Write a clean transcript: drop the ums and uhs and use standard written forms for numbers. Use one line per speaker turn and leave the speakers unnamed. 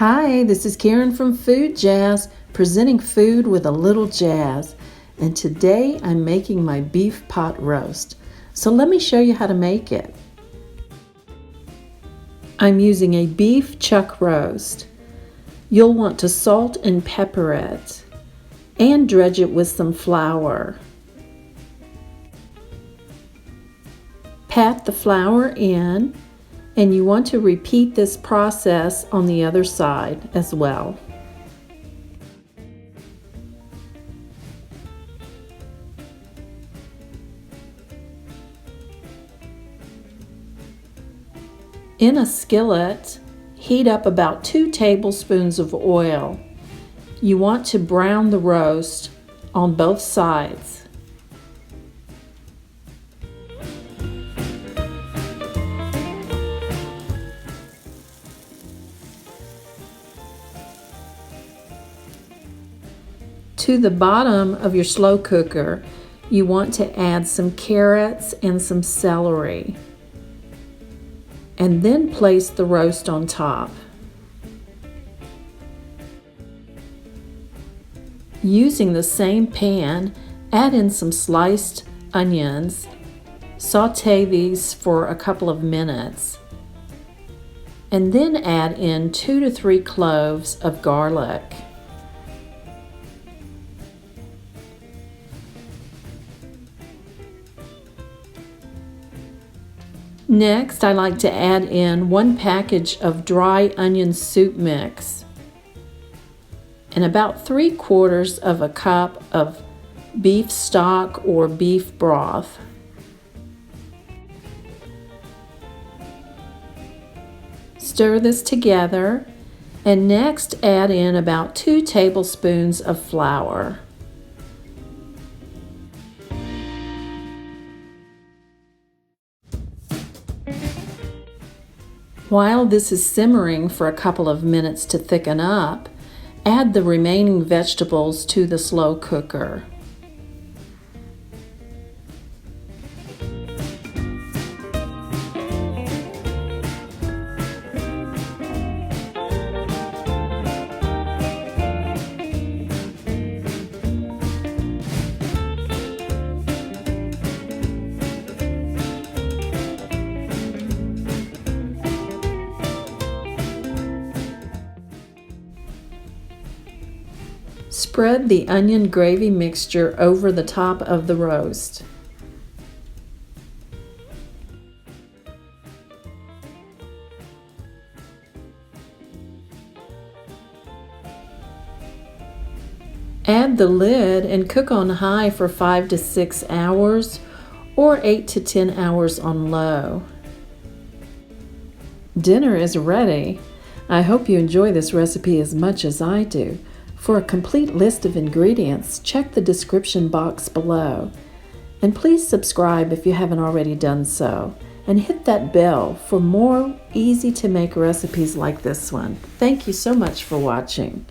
Hi, this is Karen from Food Jazz, presenting food with a little jazz. And today I'm making my beef pot roast. So let me show you how to make it. I'm using a beef chuck roast. You'll want to salt and pepper it and dredge it with some flour. Pat the flour in, and you want to repeat this process on the other side as well. In a skillet, heat up about 2 tablespoons of oil. You want to brown the roast on both sides. To the bottom of your slow cooker, you want to add some carrots and some celery, and then place the roast on top. Using the same pan, add in some sliced onions. Saute these for a couple of minutes, and then add in 2 to 3 cloves of garlic. Next, I like to add in 1 package of dry onion soup mix and about 3/4 of a cup of beef stock or beef broth. Stir this together, and next add in about 2 tablespoons of flour. While this is simmering for a couple of minutes to thicken up, add the remaining vegetables to the slow cooker. Spread the onion gravy mixture over the top of the roast. Add the lid and cook on high for 5 to 6 hours or 8 to 10 hours on low. Dinner is ready. I hope you enjoy this recipe as much as I do. For a complete list of ingredients, check the description box below. And please subscribe if you haven't already done so. And hit that bell for more easy to make recipes like this one. Thank you so much for watching.